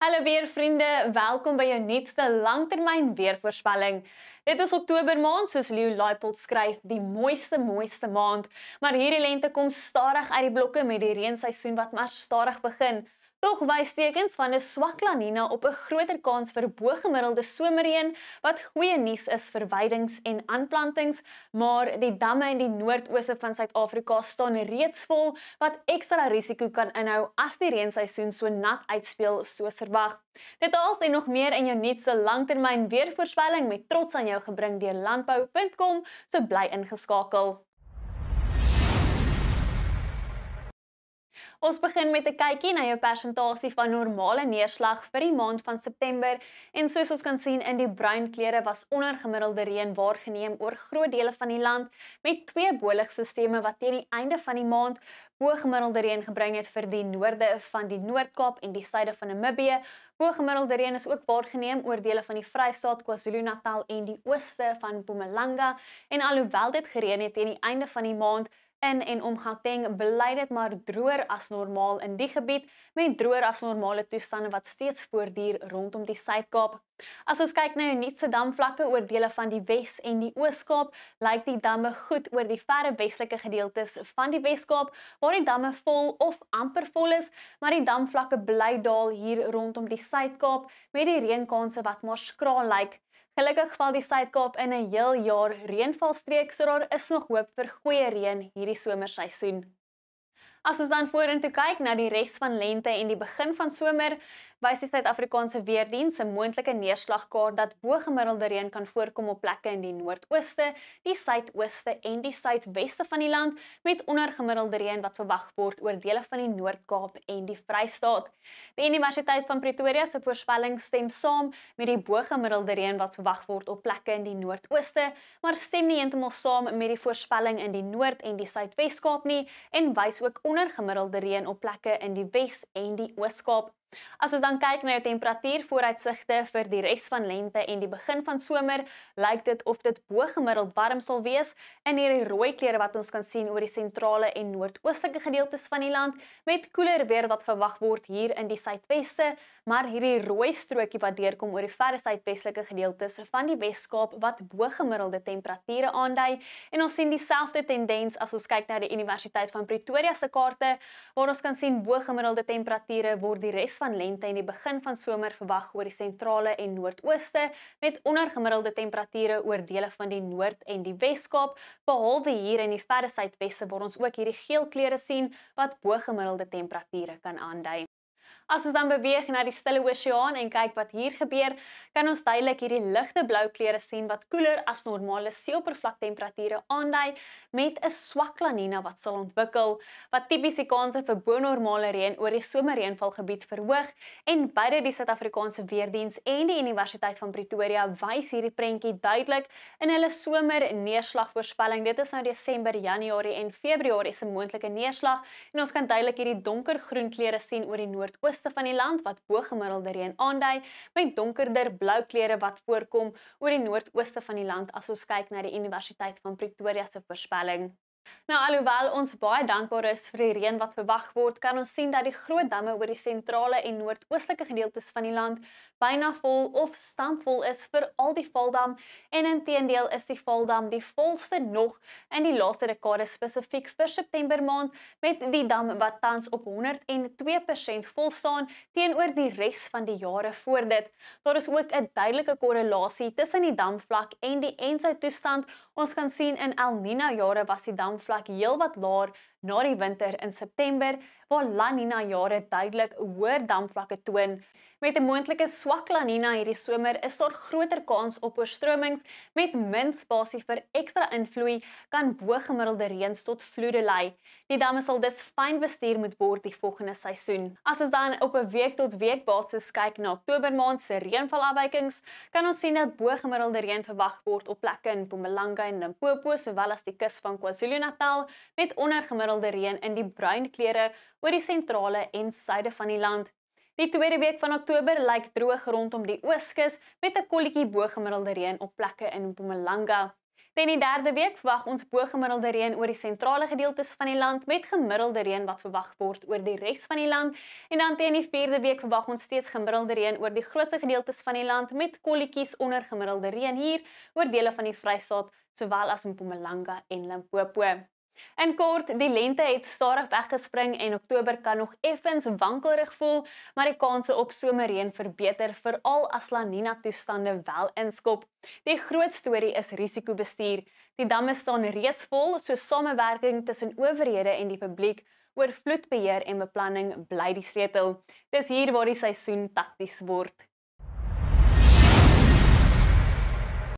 Hallo weer vriende, welkom by jou nuutste langtermyn weervoorspelling. Dit is Oktober maand, soos Leo Leipold skryf, die mooiste maand. Maar hierdie lente kom stadig uit die blokke met die reenseisoen wat maar stadig begin. Tog wys tekens van 'n swak La Nina op 'n groter kans vir bo-gemiddelde somerreën, wat goeie nuus is vir weidings en aanplantings, maar die damme in die noordooste van Suid-Afrika staan reeds vol, wat ekstra risiko kan inhou as die reenseisoen so nat uitspeel soos verwag. Dit alles en nog meer in jou nuutste langtermyn weervoorspelling met trots aan jou gebring deur landbou.com, so bly ingeskakel. Ons begin met 'n kykie na jou persentasie van normale neerslag vir die maand van September en soos ons kan sien in die bruin kleure was ondergemiddelde reën waargeneem oor groot dele van die land met twee boligstelsels wat teen die einde van die maand bo-gemiddelde reën gebring het vir die noorde van die Noord-Kaap en die suide van Namibië. Bo-gemiddelde reën is ook waargeneem oor dele van die Vrystaat, KwaZulu-Natal en die ooste van Mpumalanga en alhoewel dit gereën het teen die einde van die maand in en om Gauteng, bly dit maar droër as normaal in die gebied, met droër as normale toestande wat steeds voortduur rondom die Suid-Kaap. As ons kyk na die nuutste damvlakke oor dele van die Wes en die Oos-Kaap, lyk die damme goed oor die verre westelike gedeeltes van die Wes-Kaap, waar die damme vol of amper vol is, maar die damvlakke bly daal hier rondom die Suid-Kaap, met die reënkanse wat maar skraal lyk. Gelukkig val die Suid-Kaap in 'n heel jaar reënvalstreek, so daar is nog hoop vir goeie reën hierdie somerseisoen. As ons dan vorentoe kyk na die res van lente en die begin van somer, wys die Suid-Afrikaanse Weerdiens 'n moontlike neerslagkaart dat bo-gemiddelde reën kan voorkom op plekke in die noordooste, die suidooste en die suidweste van die land, met ondergemiddelde reën wat verwag word oor dele van die Noord-Kaap en die Vrystaat. Die Universiteit van Pretoria se voorspelling stem saam met die bo-gemiddelde reën wat verwag word op plekke in die noordooste, maar stem nie heeltemal saam met die voorspelling in die Noord- en die Suidwes-Kaap nie en wys ook ondergemiddelde reën op plekke in die Wes- en die Oos-Kaap. As ons dan kyk na jou temperatuurvooruitsigte vir die res van lente en die begin van somer, lyk dit of dit bo-gemiddeld warm sal wees in hierdie rooi kleure wat ons kan sien oor die sentrale en noordoostelike gedeeltes van die land, met koeler weer wat verwag word hier in die suidweste, maar hierdie rooi strokie wat deurkom oor die verre suidwestelike gedeeltes van die Wes-Kaap wat bo-gemiddelde temperature aandui, en ons sien dieselfde tendens as ons kyk na die Universiteit van Pretoria se kaarte, waar ons kan sien bo-gemiddelde temperature word die res van lente en die begin van somer verwag oor die sentrale en noordooste, met ondergemiddelde temperature oor dele van die Noord- en die Wes-Kaap, behalwe hier in die verre suidweste waar ons ook hierdie geel kleure sien wat bo-gemiddelde temperature kan aandui. As ons dan beweeg na die Stille Oseaan en kyk wat hier gebeur, kan ons duidelik hierdie ligte blou kleure sien wat koeler as normale seeoppervlaktemperature aandui, met 'n swak La Nina wat sal ontwikkel, wat tipies die kanse vir bo-normale reën oor die somerreënvalgebied verhoog, en beide die Suid-Afrikaanse Weerdiens en die Universiteit van Pretoria wys hierdie prentjie duidelik in hulle somer neerslagvoorspelling. Dit is nou Desember, Januarie en Februarie se moontlike neerslag, en ons kan duidelik hierdie donkergroen kleure sien oor die noordooste van die land wat bo-gemiddelde reën aandui, met donkerder blou kleure wat voorkom oor die noordooste van die land as ons kyk na die Universiteit van Pretoria se voorspelling. Nou, alhoewel ons baie dankbaar is vir die reën wat verwag word, kan ons sien dat die groot damme oor die sentrale en noordoostelike gedeeltes van die land byna vol of stampvol is vir al die Valdam, en inteendeel is die Valdam die volste nog in die laaste dekade spesifiek vir September maand, met die dam wat tans op 102% vol staan teenoor die res van die jare voor dit. Daar is ook 'n duidelike korrelasie tussen die damvlak en die ensou toestand. Ons kan sien in El Niño jare was die damvlak heelwat laer na die winter in September, waar La Nina jare duidelik hoër damvlakke toon. Met 'n moontlike swak La Nina hierdie somer is daar groter kans op oorstromings, met min spasie vir ekstra invloei kan bo-gemiddelde reëns tot vloede lei. Die damme sal dus fyn bestuur moet word die volgende seisoen. As ons dan op 'n week tot week basis kyk na Oktober maand se reënvalafwykings, kan ons sien dat bo-gemiddelde reën verwag word op plekke in Mpumalanga en Limpopo, sowel as die kus van KwaZulu-Natal, met ondergemiddelde reën in die bruin kleure oor die sentrale en suide van die land. Die tweede week van Oktober lyk droog rondom die Ooskus met 'n kolletjie bo-gemiddelde reën op plekke in Mpumalanga. Teen die derde week verwag ons bo-gemiddelde reën oor die sentrale gedeeltes van die land met gemiddelde reën wat verwag word oor die res van die land en dan teen die vierde week verwag ons steeds gemiddelde reën oor die grootste gedeeltes van die land met kolletjies onder gemiddelde reën hier oor dele van die Vrystaat sowel as in Mpumalanga en Limpopo. In kort, die lente het stadig weggespring en Oktober kan nog effens wankelrig voel, maar die kanse op somerreën verbeter veral as La Nina toestande wel inskop. Die groot storie is risikobestuur. Die damme staan reeds vol, so samewerking tussen owerhede en die publiek oor vloedbeheer en beplanning bly die sleutel. Dis hier waar die seisoen takties word.